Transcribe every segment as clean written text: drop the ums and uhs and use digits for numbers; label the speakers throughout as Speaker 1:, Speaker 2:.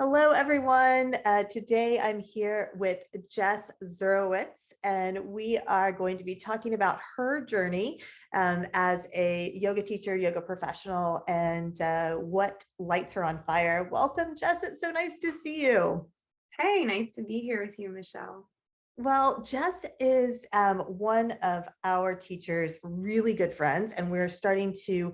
Speaker 1: Hello, everyone. Today I'm here with Jess Zarowitz, and we are going to be talking about her journey as a yoga teacher, yoga professional, and what lights her on fire. Welcome, Jess. It's so nice to see you.
Speaker 2: Hey, nice to be here with you, Michelle.
Speaker 1: Well, Jess is one of our teachers' really good friends, and we're starting to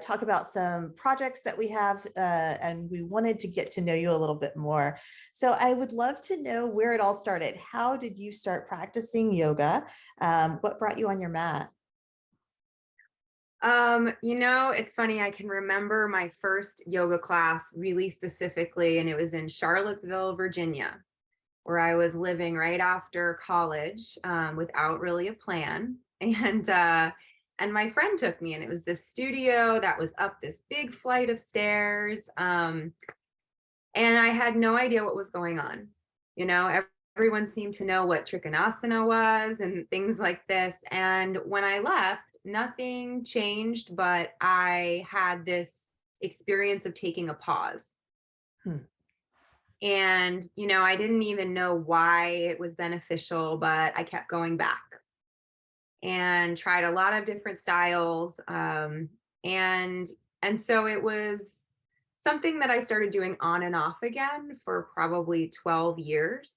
Speaker 1: talk about some projects that we have, and we wanted to get to know you a little bit more. So I would love to know where it all started. How did you start practicing yoga? What brought you on your mat?
Speaker 2: It's funny, I can remember my first yoga class really specifically, and it was in Charlottesville, Virginia, where I was living right after college, without really a plan. And my friend took me, and it was this studio that was up this big flight of stairs. And I had no idea what was going on. Everyone seemed to know what Trikonasana was and things like this. And when I left, nothing changed, but I had this experience of taking a pause.
Speaker 1: Hmm.
Speaker 2: And, I didn't even know why it was beneficial, but I kept going back and tried a lot of different styles. And so it was something that I started doing on and off again for probably 12 years.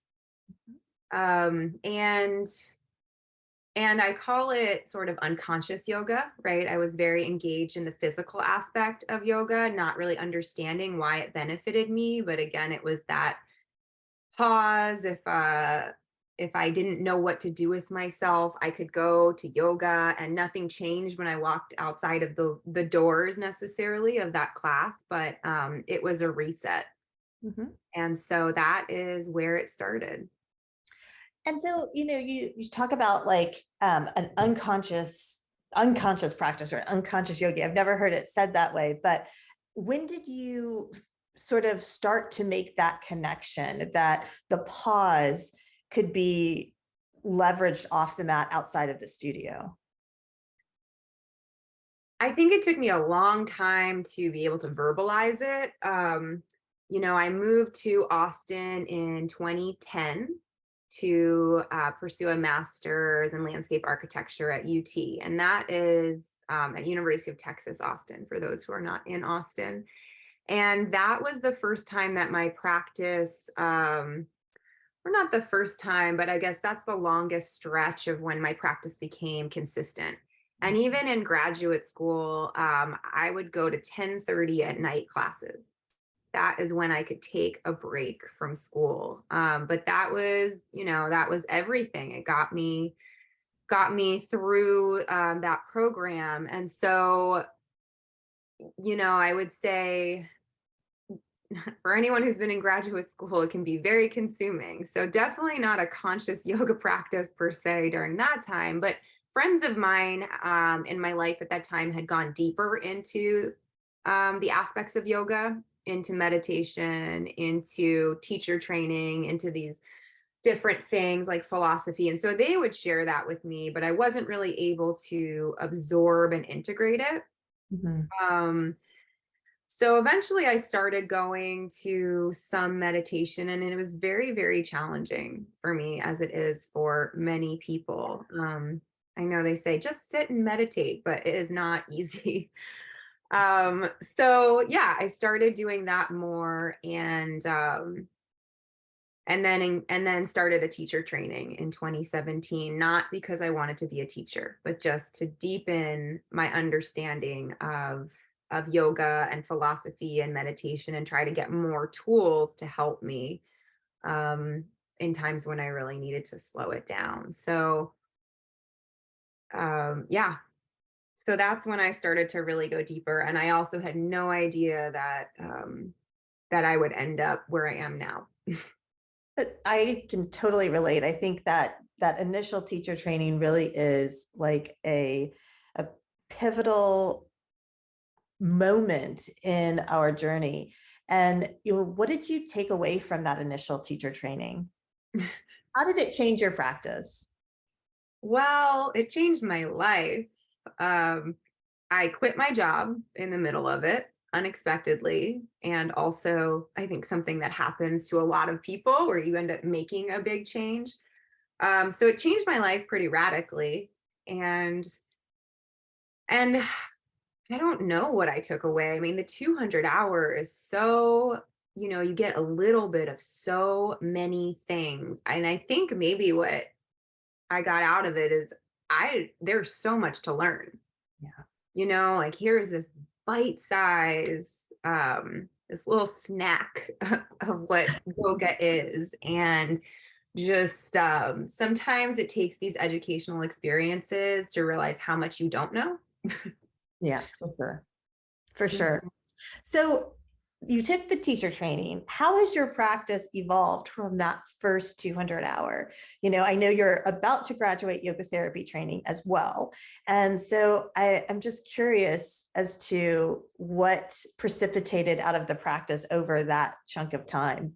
Speaker 2: Um, and and I call it sort of unconscious yoga, right? I was very engaged in the physical aspect of yoga, not really understanding why it benefited me. But again, it was that pause. If I didn't know what to do with myself, I could go to yoga and nothing changed when I walked outside of the doors necessarily of that class, but it was a reset.
Speaker 1: Mhm.
Speaker 2: And so that is where it started.
Speaker 1: And so, you talk about like an unconscious practice or unconscious yogi. I've never heard it said that way, but when did you sort of start to make that connection that the pause could be leveraged off the mat outside of the studio?
Speaker 2: I think it took me a long time to be able to verbalize it. I moved to Austin in 2010 to pursue a master's in landscape architecture at UT, and that is at University of Texas, Austin, for those who are not in Austin. And that was the first time that my practice, or not the first time, but I guess that's the longest stretch of when my practice became consistent. And even in graduate school, I would go to 10:30 at night classes. That is when I could take a break from school. But that was everything. It got me through that program. And so, I would say for anyone who's been in graduate school, it can be very consuming. So definitely not a conscious yoga practice per se during that time, but friends of mine in my life at that time had gone deeper into the aspects of yoga, into meditation, into teacher training, into these different things like philosophy. And so they would share that with me, but I wasn't really able to absorb and integrate it.
Speaker 1: Mhm.
Speaker 2: Um, so eventually I started going to some meditation, and it was very, very challenging for me, as it is for many people. I know they say just sit and meditate, but it is not easy. So yeah, I started doing that more, and then started a teacher training in 2017, not because I wanted to be a teacher, but just to deepen my understanding of yoga and philosophy and meditation, and try to get more tools to help me um, in times when I really needed to slow it down. So yeah, so that's when I started to really go deeper, and I also had no idea that I would end up where I am now.
Speaker 1: I can totally relate. I think that that initial teacher training really is like a pivotal moment in our journey. And what did you take away from that initial teacher training? How did it change your practice?
Speaker 2: Well, it changed my life. Um, I quit my job in the middle of it. unexpectedly. And also, I think something that happens to a lot of people where you end up making a big change. So it changed my life pretty radically. And and I don't know what I took away. I mean, the 200 hour is so, you get a little bit of so many things. And I think maybe what I got out of it is there's so much to learn.
Speaker 1: Yeah.
Speaker 2: Like here's this bite size, this little snack of what yoga is. And just sometimes it takes these educational experiences to realize how much you don't know.
Speaker 1: Yeah, for sure. For sure.
Speaker 2: Mhm.
Speaker 1: So you took the teacher training. How has your practice evolved from that first 200 hour? I know you're about to graduate yoga therapy training as well. And so I'm just curious as to what precipitated out of the practice over that chunk of time.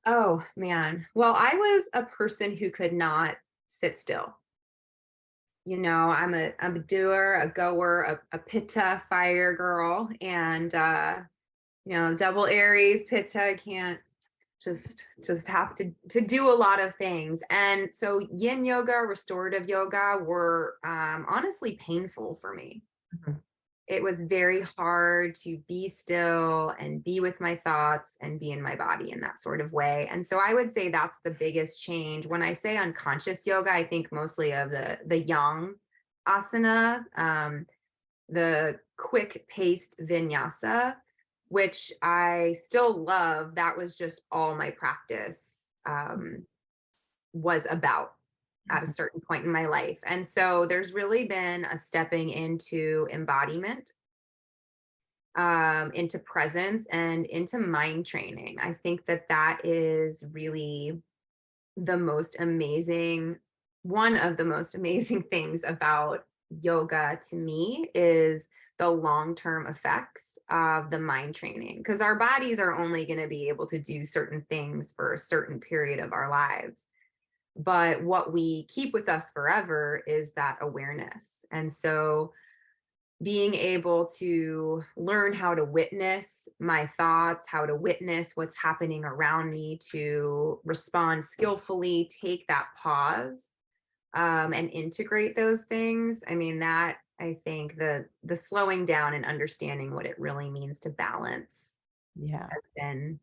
Speaker 2: Oh man. Well, I was a person who could not sit still. I'm a doer, a goer, a pitta fire girl, and double Aries pitta can't just have to do a lot of things. And so yin yoga, restorative yoga were honestly painful for me.
Speaker 1: Mhm.
Speaker 2: It was very hard to be still and be with my thoughts and be in my body in that sort of way. And so I would say that's the biggest change. When I say unconscious yoga, I think mostly of the yang asana, the quick paced vinyasa, which I still love. That was just all my practice was about at a certain point in my life. And so there's really been a stepping into embodiment, into presence, and into mind training. I think that that is really the most amazing, one of the most amazing things about yoga to me is the long-term effects of the mind training, because our bodies are only going to be able to do certain things for a certain period of our lives. But what we keep with us forever is that awareness. And so being able to learn how to witness my thoughts, how to witness what's happening around me, to respond skillfully, take that pause, and integrate those things. I mean, that I think the slowing down and understanding what it really means to balance
Speaker 1: Yeah.
Speaker 2: has been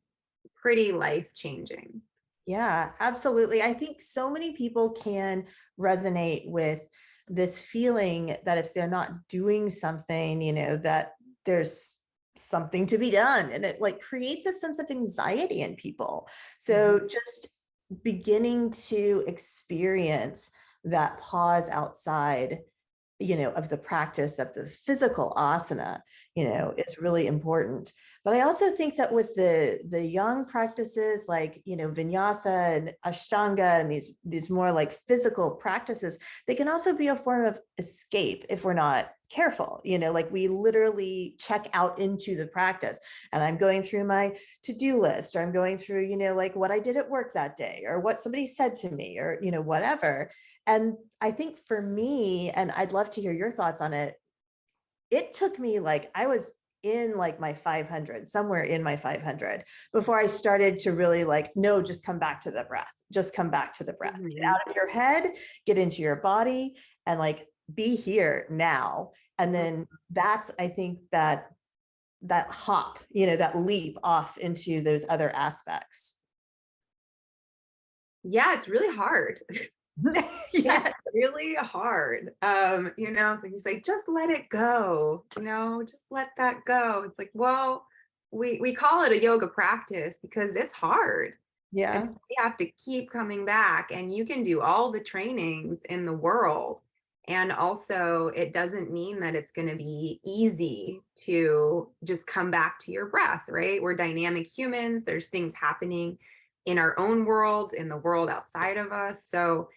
Speaker 2: pretty life changing.
Speaker 1: Yeah, absolutely. I think so many people can resonate with this feeling that if they're not doing something, that there's something to be done. And it like creates a sense of anxiety in people. So
Speaker 2: Mhm.
Speaker 1: just beginning to experience that pause outside of the practice of the physical asana, is really important. But I also think that with the young practices like, vinyasa and ashtanga and these more like physical practices, they can also be a form of escape if we're not careful. Like we literally check out into the practice and I'm going through my to-do list, or I'm going through, like what I did at work that day or what somebody said to me or, whatever. And I think for me, and I'd love to hear your thoughts on it, it took me like I was in like my 500, somewhere in my 500, before I started to really like, no, just come back to the breath. Just come back to the breath. Get
Speaker 2: Mhm.
Speaker 1: out of your head, get into your body, and like be here now. And then that's, I think that hop, that leap off into those other aspects.
Speaker 2: Yeah, it's really hard.
Speaker 1: Yeah.
Speaker 2: It's really hard. So he's like, just let it go, just let that go. It's like, well, we call it a yoga practice because it's hard. And
Speaker 1: Yeah.
Speaker 2: we have to keep coming back. And you can do all the trainings in the world. And also, it doesn't mean that it's going to be easy to just come back to your breath, right? We're dynamic humans. There's things happening in our own world, in the world outside of us. So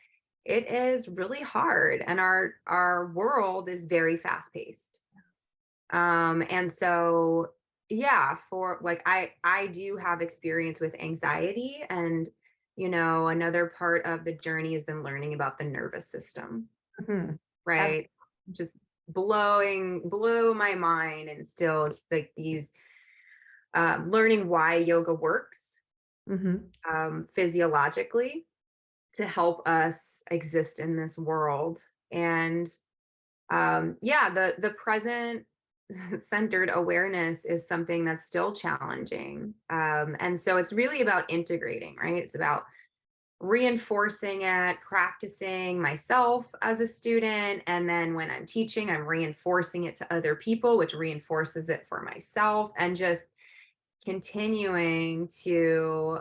Speaker 2: it is really hard. And our world is very fast paced. And so yeah, for like I do have experience with anxiety, and another part of the journey has been learning about the nervous system,
Speaker 1: Mhm.
Speaker 2: right? Just blow my mind, and still just like these learning why yoga works
Speaker 1: Mhm.
Speaker 2: physiologically to help us exist in this world. And yeah, the present centered awareness is something that's still challenging. And so it's really about integrating, right? It's about reinforcing it, practicing myself as a student. And then when I'm teaching, I'm reinforcing it to other people, which reinforces it for myself, and just continuing to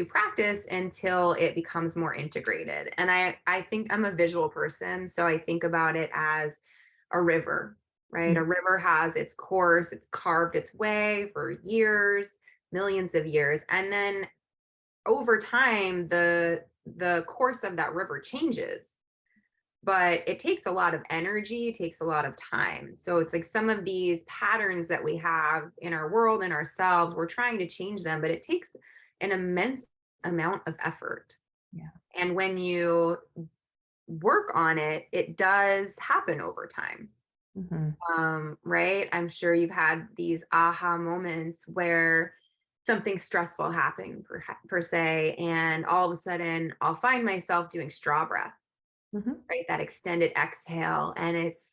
Speaker 2: practice until it becomes more integrated. And I think I'm a visual person, so I think about it as a river, right?
Speaker 1: Mm.
Speaker 2: A river has its course, it's carved its way for years, millions of years, and then over time the course of that river changes. But it takes a lot of energy, it takes a lot of time. So it's like some of these patterns that we have in our world and ourselves, we're trying to change them, but it takes an immense amount of effort.
Speaker 1: Yeah.
Speaker 2: And when you work on it, it does happen over time.
Speaker 1: Mhm.
Speaker 2: Right? I'm sure you've had these aha moments where something stressful happened per se, and all of a sudden I'll find myself doing straw breath,
Speaker 1: Mhm.
Speaker 2: right? That extended exhale. And it's,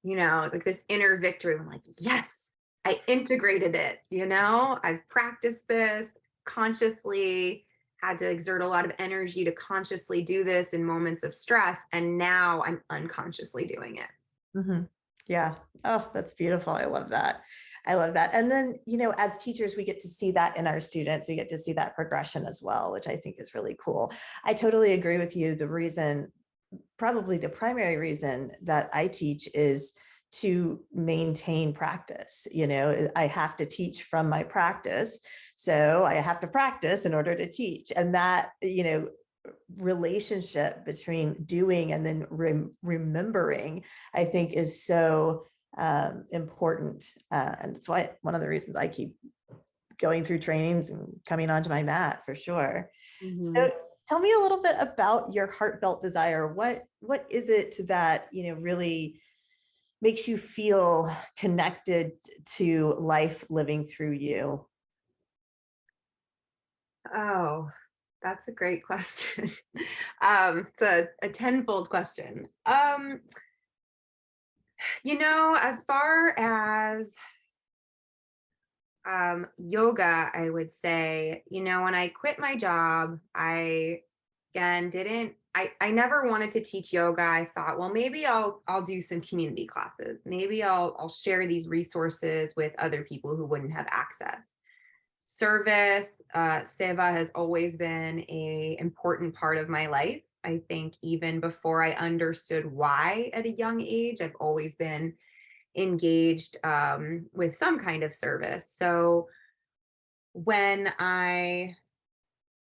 Speaker 2: like this inner victory. I'm like, yes, I integrated it. I've practiced this consciously, had to exert a lot of energy to consciously do this in moments of stress. And now I'm unconsciously doing it.
Speaker 1: Mhm. Yeah. Oh, that's beautiful. I love that. I love that. And then, as teachers, we get to see that in our students. We get to see that progression as well, which I think is really cool. I totally agree with you. The reason, probably the primary reason that I teach is to maintain practice. I have to teach from my practice. So I have to practice in order to teach. And that, relationship between doing and then remembering, I think is so important. And it's why one of the reasons I keep going through trainings and coming onto my mat for sure.
Speaker 2: Mhm.
Speaker 1: So tell me a little bit about your heartfelt desire. What is it that, really makes you feel connected to life living through you?
Speaker 2: Oh, that's a great question. It's a tenfold question. As far as yoga, I would say, when I quit my job, I again didn't I never wanted to teach yoga. I thought, well, maybe I'll do some community classes. Maybe I'll share these resources with other people who wouldn't have access. Service, seva has always been a important part of my life. I think even before I understood why at a young age, I've always been engaged with some kind of service. So when I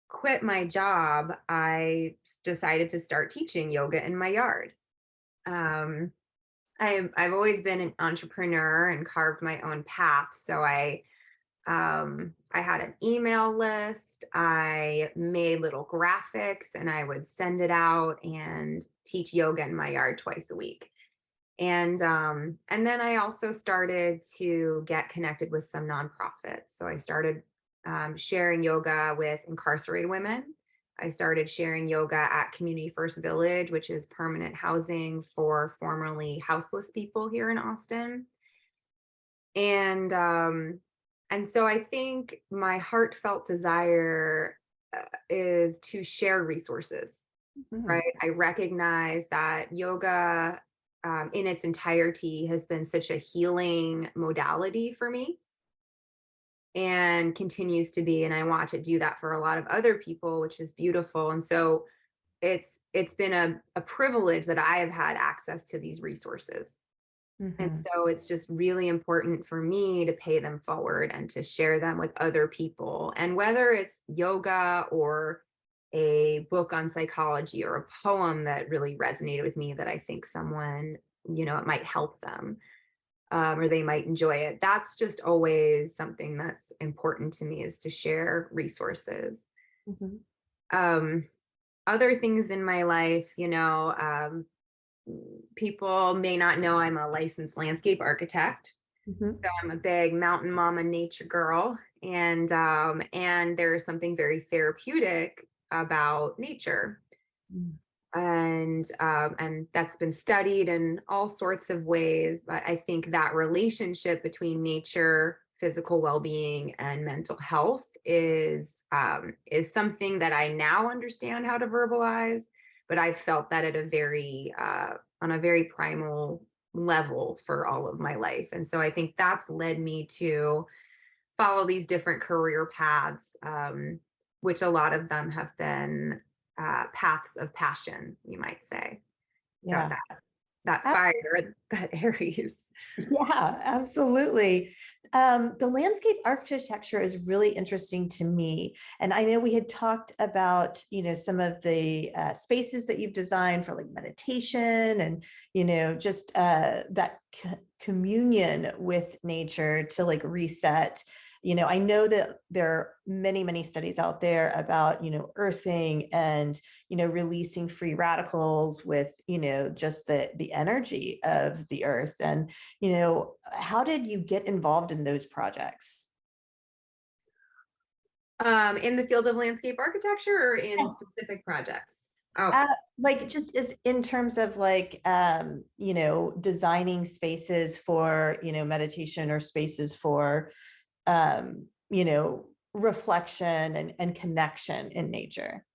Speaker 2: quit my job, I decided to start teaching yoga in my yard. Um, I've always been an entrepreneur and carved my own path. So I had an email list. I made little graphics and I would send it out and teach yoga in my yard twice a week. And then I also started to get connected with some nonprofits. So I started sharing yoga with incarcerated women. I started sharing yoga at Community First Village, which is permanent housing for formerly houseless people here in Austin. And and so I think my heartfelt desire is to share resources,
Speaker 1: Mhm.
Speaker 2: right? I recognize that yoga in its entirety has been such a healing modality for me and continues to be. And I watch it do that for a lot of other people, which is beautiful. And so it's been a privilege that I have had access to these resources. And
Speaker 1: Mhm.
Speaker 2: so it's just really important for me to pay them forward and to share them with other people. And whether it's yoga or a book on psychology or a poem that really resonated with me that I think someone, it might help them or they might enjoy it. That's just always something that's important to me, is to share resources.
Speaker 1: Mhm.
Speaker 2: Um, Other things in my life, people may not know I'm a licensed landscape architect.
Speaker 1: Mhm.
Speaker 2: So I'm a big mountain mama nature girl. And there's something very therapeutic about nature.
Speaker 1: Mm.
Speaker 2: And that's been studied in all sorts of ways. But I think that relationship between nature, physical well-being, and mental health is something that I now understand how to verbalize. But I've felt that at a very on a very primal level for all of my life, and so I think that's led me to follow these different career paths, which a lot of them have been paths of passion, you might say. So
Speaker 1: Yeah.
Speaker 2: that fire, that Aries.
Speaker 1: Yeah, absolutely. The landscape architecture is really interesting to me. And I know we had talked about, some of the spaces that you've designed for like meditation and, just that communion with nature to like reset. I know that there are many, many studies out there about, earthing and, releasing free radicals with, just the energy of the earth. And how did you get involved in those projects?
Speaker 2: In the field of landscape architecture or in
Speaker 1: Yes.
Speaker 2: specific projects? Oh,
Speaker 1: Like just as in terms of like, designing spaces for, meditation or spaces for, reflection and connection in nature.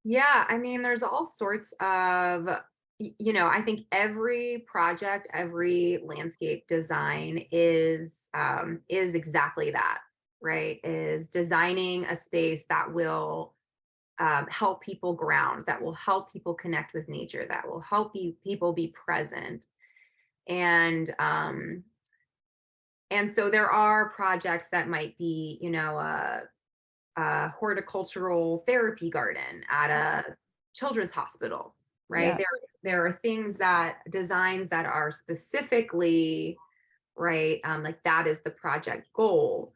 Speaker 2: yeah. I mean, there's all sorts of, I think every project, every landscape design is exactly that, right? Is designing a space that will help people ground, that will help people connect with nature, that will help people be present. And and so there are projects that might be, a horticultural therapy garden at a children's hospital, right?
Speaker 1: Yeah.
Speaker 2: There are things that designs that are specifically right, like that is the project goal.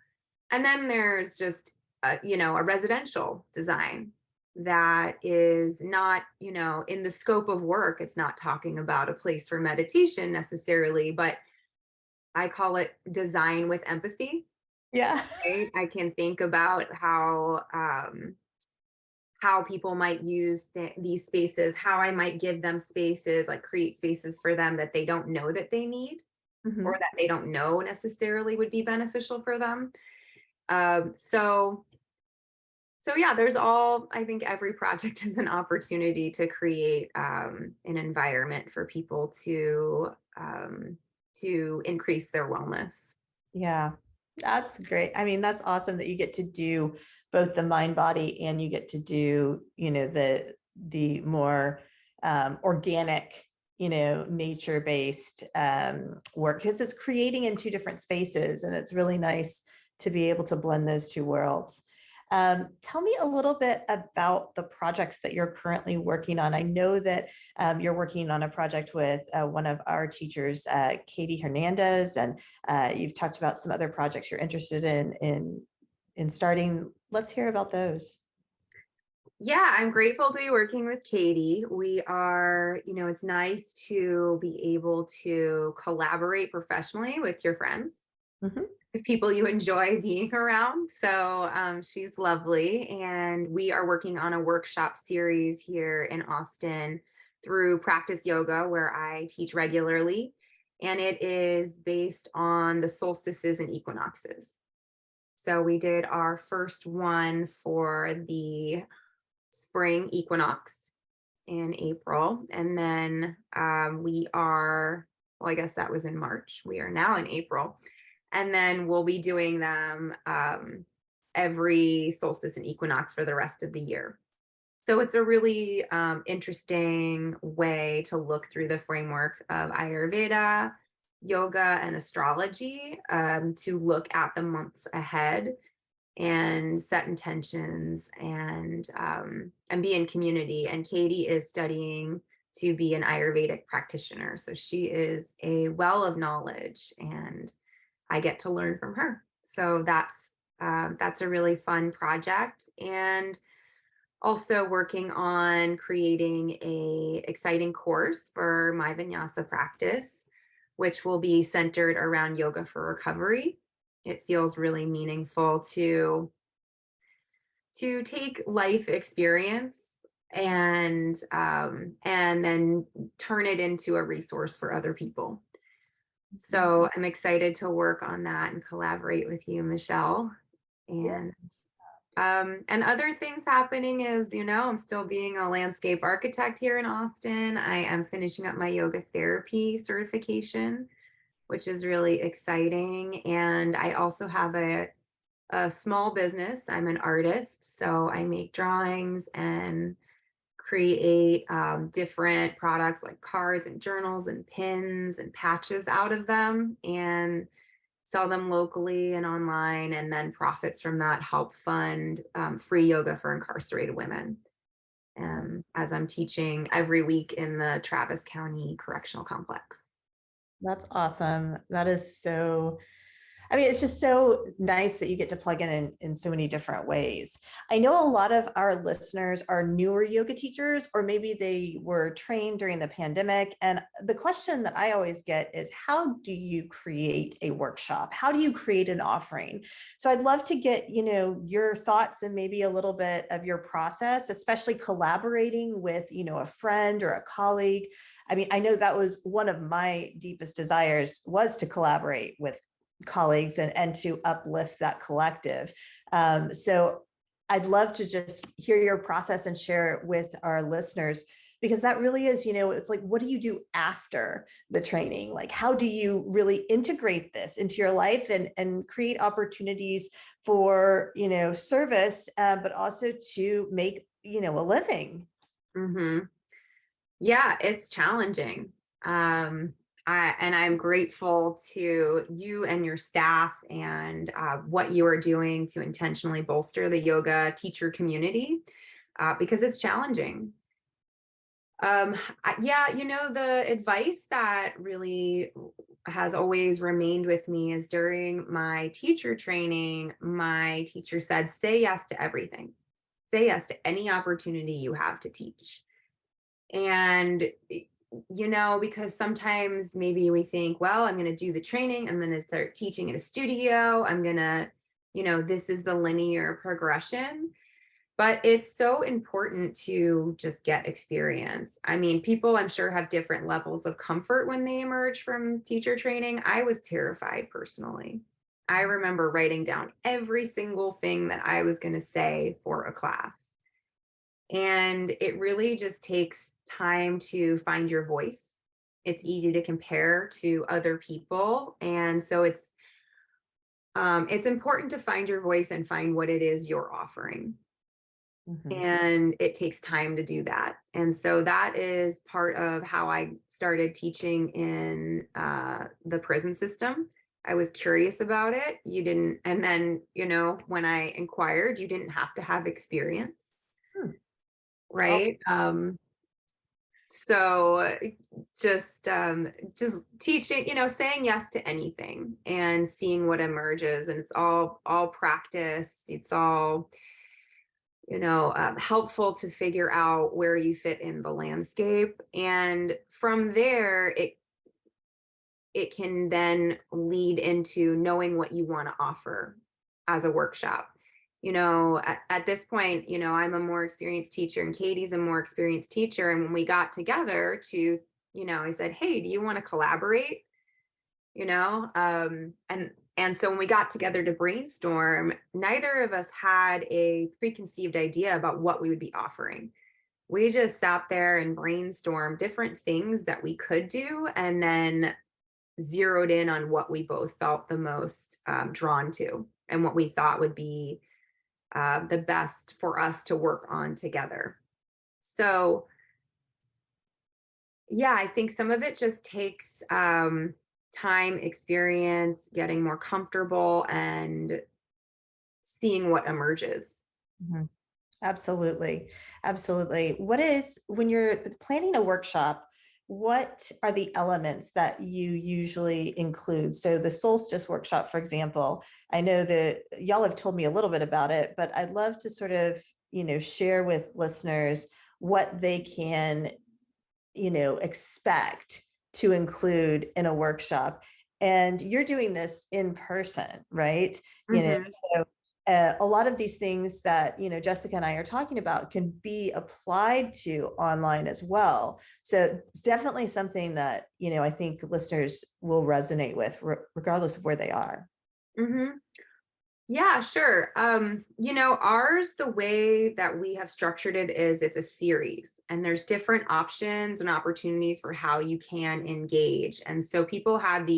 Speaker 2: And then there's just a residential design that is not, in the scope of work. It's not talking about a place for meditation necessarily, but I call it design with empathy.
Speaker 1: Yeah.
Speaker 2: Right? I can think about how people might use these spaces, how I might give them spaces, like create spaces for them that they don't know that they need or
Speaker 1: Mhm.
Speaker 2: that they don't know necessarily would be beneficial for them. Um, so so yeah, I think every project is an opportunity to create an environment for people to increase their wellness.
Speaker 1: Yeah, that's great. I mean, that's awesome that you get to do both the mind body and you get to do, the more organic, nature based work because it's creating in two different spaces, and it's really nice to be able to blend those two worlds. Tell me a little bit about the projects that you're currently working on. I know that you're working on a project with one of our teachers, Katie Hernandez, and you've talked about some other projects you're interested in starting. Let's hear about those.
Speaker 2: Yeah, I'm grateful to be working with Katie. We are, it's nice to be able to collaborate professionally with your friends,
Speaker 1: Mhm.
Speaker 2: with people you enjoy being around. So she's lovely. And we are working on a workshop series here in Austin through Practice Yoga, where I teach regularly. And it is based on the solstices and equinoxes. So we did our first one for the spring equinox in April. And then well, I guess that was in March. We are now in April. And then we'll be doing them every solstice and equinox for the rest of the year. So it's a really interesting way to look through the framework of Ayurveda, yoga, and astrology to look at the months ahead and set intentions and be in community. And Katie is studying to be an Ayurvedic practitioner, so she is a well of knowledge, and I get to learn from her. So that's a really fun project. And Also working on creating a exciting course for my vinyasa practice, which will be centered around yoga for recovery. It feels really meaningful to take life experience and then turn it into a resource for other people.
Speaker 1: Mhm.
Speaker 2: So I'm excited to work on that and collaborate with you, Michelle.
Speaker 1: Yeah.
Speaker 2: And other things happening is, I'm still being a landscape architect here in Austin. I am finishing up my yoga therapy certification, which is really exciting. And I also have a small business. I'm an artist, so I make drawings and create different products like cards and journals and pins and patches out of them and sell them locally and online. And then profits from that help fund free yoga for incarcerated women. As I'm teaching every week in the Travis County Correctional Complex.
Speaker 1: That's awesome. That is so, I mean, it's just so nice that you get to plug in so many different ways. I know a lot of our listeners are newer yoga teachers, or maybe they were trained during the pandemic. And the question that I always get is, how do you create a workshop? How do you create an offering? So I'd love to get, your thoughts and maybe a little bit of your process, especially collaborating with, a friend or a colleague. I mean, I know that was one of my deepest desires, was to collaborate with colleagues and to uplift that collective. So I'd love to just hear your process and share it with our listeners, because that really is, it's like, what do you do after the training? Like, how do you really integrate this into your life and create opportunities for, service, but also to make, a living?
Speaker 2: Hmm. Yeah, it's challenging. I'm grateful to you and your staff and what you are doing to intentionally bolster the yoga teacher community because it's challenging. Yeah, the advice that really has always remained with me is during my teacher training, my teacher said, say yes to everything. Say yes to any opportunity you have to teach. And, because sometimes maybe we think, well, I'm going to do the training, I'm going to start teaching in a studio, I'm going to, this is the linear progression. But it's so important to just get experience. I mean, people I'm sure have different levels of comfort when they emerge from teacher training. I was terrified personally. I remember writing down every single thing that I was going to say for a class. And it really just takes time to find your voice. It's easy to compare to other people. And so it's important to find your voice and find what it is you're offering.
Speaker 1: Mhm.
Speaker 2: And it takes time to do that. And so that is part of how I started teaching in the prison system. I was curious about it. You didn't, and then, when I inquired, you didn't have to have experience,
Speaker 1: Hmm. Oh,
Speaker 2: right? So just teaching, saying yes to anything and seeing what emerges, and it's all practice. It's all helpful to figure out where you fit in the landscape, and from there it can then lead into knowing what you want to offer as a workshop. At this point, I'm a more experienced teacher and Katie's a more experienced teacher. And when we got together I said, hey, do you want to collaborate? And so when we got together to brainstorm, neither of us had a preconceived idea about what we would be offering. We just sat there and brainstormed different things that we could do and then zeroed in on what we both felt the most drawn to and what we thought would be the best for us to work on together. So, yeah, I think some of it just takes time, experience, getting more comfortable, and seeing what emerges.
Speaker 1: mhm. Absolutely. Absolutely. What is, when you're planning a workshop, what are the elements that you usually include? So the solstice workshop, for example, I know that y'all have told me a little bit about it, but I'd love to sort of, share with listeners what they can, expect to include in a workshop. And you're doing this in person, right?
Speaker 2: Mhm.
Speaker 1: So a lot of these things that, Jessica and I are talking about can be applied to online as well. So it's definitely something that, I think listeners will resonate with regardless of where they are.
Speaker 2: Mhm. Yeah, sure. Ours, the way that we have structured it is it's a series and there's different options and opportunities for how you can engage. And so people had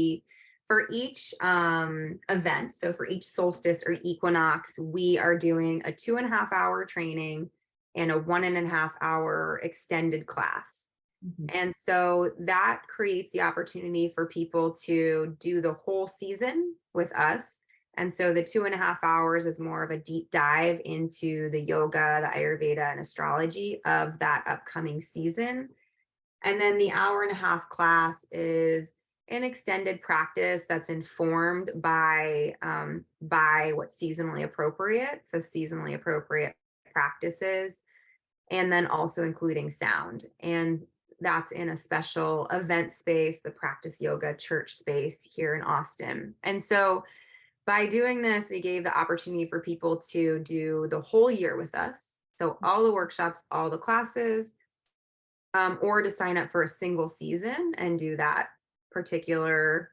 Speaker 2: for each event, so for each solstice or equinox, we are doing a 2.5 hour training and a 1.5 hour extended class.
Speaker 1: Mhm.
Speaker 2: And so that creates the opportunity for people to do the whole season with us. And so the 2.5 hours is more of a deep dive into the yoga, the Ayurveda, and astrology of that upcoming season. And then the hour-and-a-half class is an extended practice that's informed by what's seasonally appropriate. So seasonally appropriate practices, and then also including sound. And that's in a special event space, the Practice Yoga Church space here in Austin. And so by doing this, we gave the opportunity for people to do the whole year with us. So all the workshops, all the classes, or to sign up for a single season and do that particular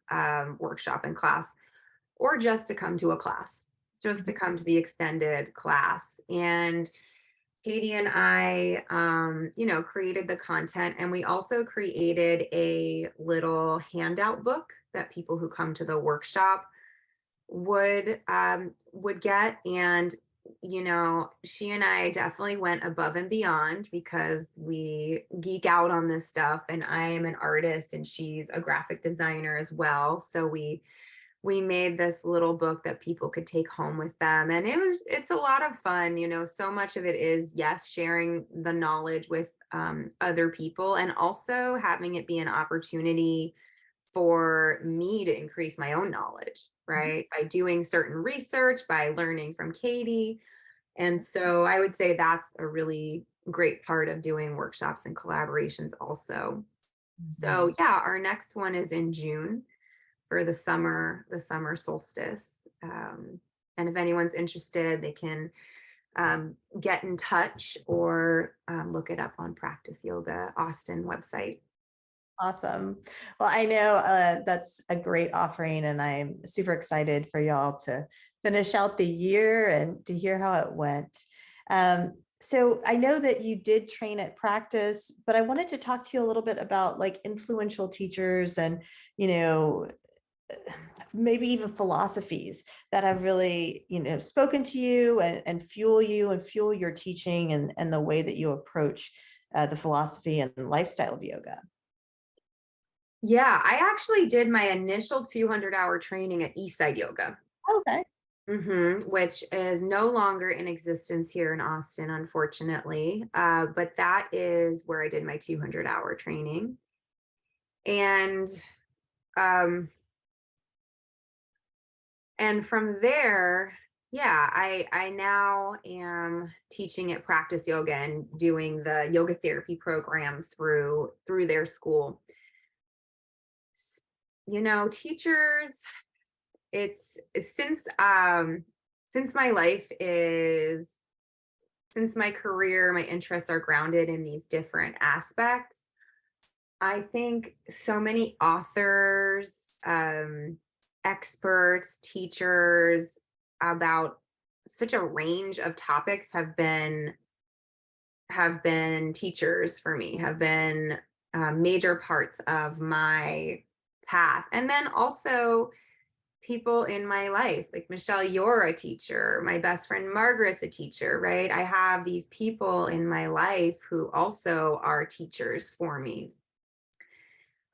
Speaker 2: workshop and class, or just to come to a class, just to come to the extended class. And Katie and I, created the content, and we also created a little handout book that people who come to the workshop would get. And she and I definitely went above and beyond because we geek out on this stuff, and I am an artist and she's a graphic designer as well. So we made this little book that people could take home with them, and it's a lot of fun. So much of it is, yes, sharing the knowledge with other people, and also having it be an opportunity for me to increase my own knowledge, right, by doing certain research, by learning from Katie. And so I would say that's a really great part of doing workshops and collaborations also. So
Speaker 1: Mhm.
Speaker 2: yeah, our next one is in June for the summer solstice. And if anyone's interested, they can get in touch or look it up on Practice Yoga Austin website.
Speaker 1: Awesome. Well, I know that's a great offering, and I'm super excited for y'all to finish out the year and to hear how it went. So I know that you did train at Practice, but I wanted to talk to you a little bit about like influential teachers and, you know, maybe even philosophies that have really, spoken to you and fuel you and fuel your teaching and the way that you approach the philosophy and lifestyle of yoga.
Speaker 2: Yeah, I actually did my initial 200-hour training at Eastside Yoga,
Speaker 1: Okay.
Speaker 2: which is no longer in existence here in Austin, unfortunately. But that is where I did my 200-hour training. And um, and from there, yeah, I now am teaching at Practice Yoga and doing the yoga therapy program through their school. Teachers, it's since my life is since my career, my interests are grounded in these different aspects. I think so many authors, experts, teachers about such a range of topics have been teachers for me, have been major parts of my path. And then also people in my life, like Michelle, you're a teacher. My best friend Margaret's a teacher, right? I have these people in my life who also are teachers for me.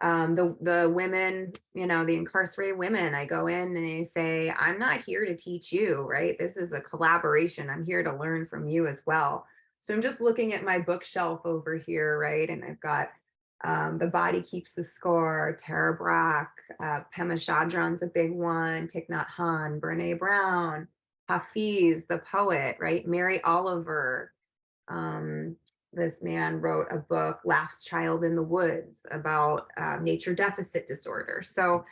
Speaker 2: The women, the incarcerated women, I go in and I say, I'm not here to teach you, right? This is a collaboration. I'm here to learn from you as well. So I'm just looking at my bookshelf over here, right? And I've got The Body Keeps the Score, Tara Brach, Pema Chodron's a big one, Thich Nhat Hanh, Brene Brown, Hafiz, the poet, right? Mary Oliver. This man wrote a book, Last Child in the Woods, about nature deficit disorder. So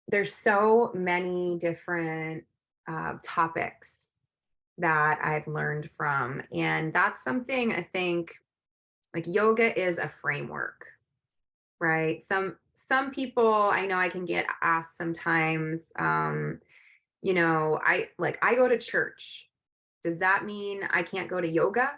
Speaker 2: there's so many different topics that I've learned from. And that's something I think, like, yoga is a framework, right? Some people, I know I can get asked sometimes, I go to church. Does that mean I can't go to yoga?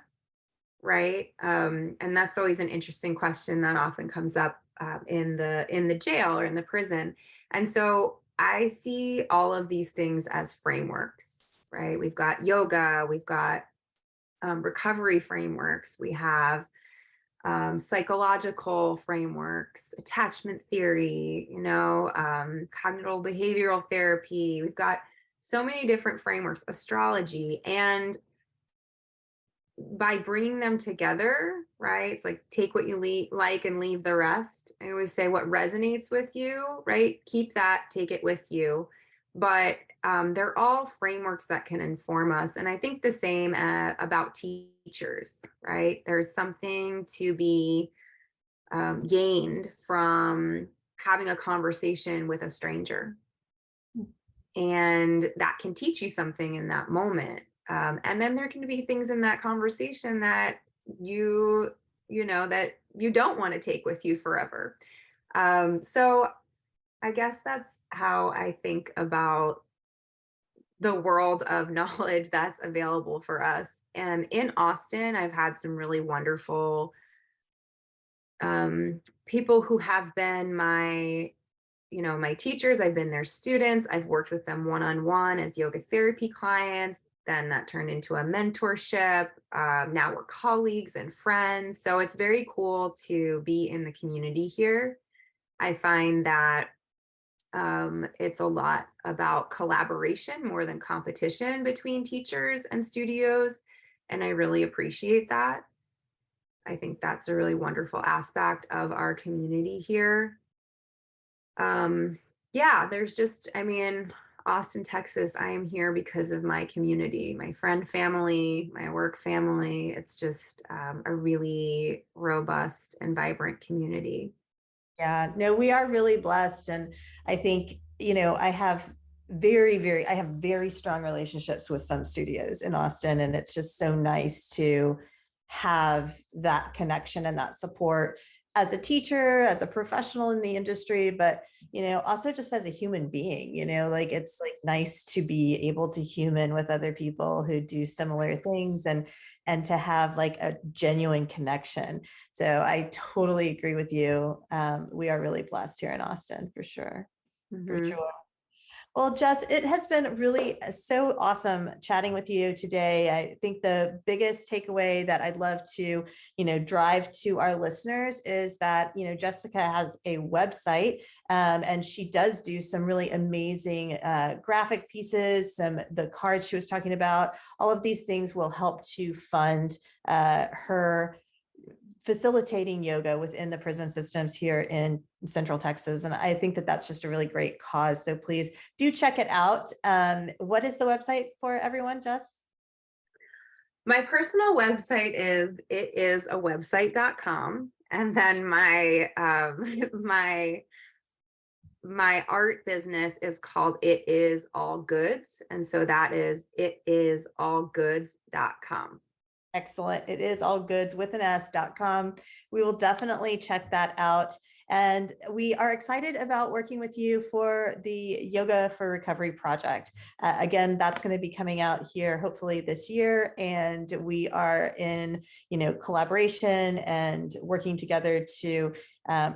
Speaker 2: Right? And that's always an interesting question that often comes up in the jail or in the prison. And so I see all of these things as frameworks, right? We've got yoga, we've got recovery frameworks, we have psychological frameworks, attachment theory, cognitive behavioral therapy. We've got so many different frameworks, astrology, and by bringing them together, right? It's like take what you like and leave the rest. I always say what resonates with you, right? Keep that, take it with you. But they're all frameworks that can inform us. And I think the same about teachers, right? There's something to be gained from having a conversation with a stranger. And that can teach you something in that moment. And then there can be things in that conversation that that you don't want to take with you forever. So I guess that's how I think about the world of knowledge that's available for us. And in Austin, I've had some really wonderful people who have been my teachers. I've been their students. I've worked with them one-on-one as yoga therapy clients. Then that turned into a mentorship. Now we're colleagues and friends. So it's very cool to be in the community here. I find that it's a lot about collaboration more than competition between teachers and studios. And I really appreciate that. I think that's a really wonderful aspect of our community here. Yeah, there's just, Austin, Texas, I am here because of my community, my friend family, my work family. It's just a really robust and vibrant community.
Speaker 1: Yeah, no, we are really blessed. And I think, I have very strong relationships with some studios in Austin. And it's just so nice to have that connection and that support as a teacher, as a professional in the industry, but, also just as a human being, like it's like nice to be able to human with other people who do similar things and to have like a genuine connection. So I totally agree with you. We are really blessed here in Austin for sure. For
Speaker 2: Mhm.
Speaker 1: sure. Well, Jess, it has been really so awesome chatting with you today. I think the biggest takeaway that I'd love to, drive to our listeners is that, Jessica has a website, and she does do some really amazing graphic pieces, the cards she was talking about. All of these things will help to fund her facilitating yoga within the prison systems here in Central Texas. And I think that that's just a really great cause. So please do check it out. What is the website for everyone, Jess?
Speaker 2: My personal website is itisawebsite.com. And then my my art business is called It Is All Goods. And so that is itisallgoods.com.
Speaker 1: Excellent. It is allgoods with an s.com. We will definitely check that out. And we are excited about working with you for the Yoga for Recovery project. Again, that's going to be coming out here hopefully this year. And we are in, collaboration and working together to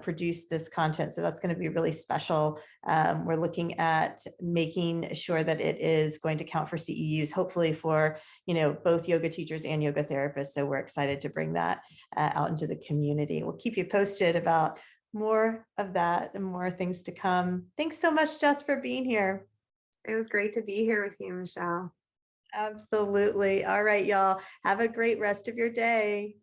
Speaker 1: produce this content. So that's going to be really special. We're looking at making sure that it is going to count for CEUs, hopefully for both yoga teachers and yoga therapists. So we're excited to bring that out into the community. We'll keep you posted about more of that and more things to come. Thanks so much, Jess, for being here.
Speaker 2: It was great to be here with you, Michelle.
Speaker 1: Absolutely. All right, y'all. Have a great rest of your day.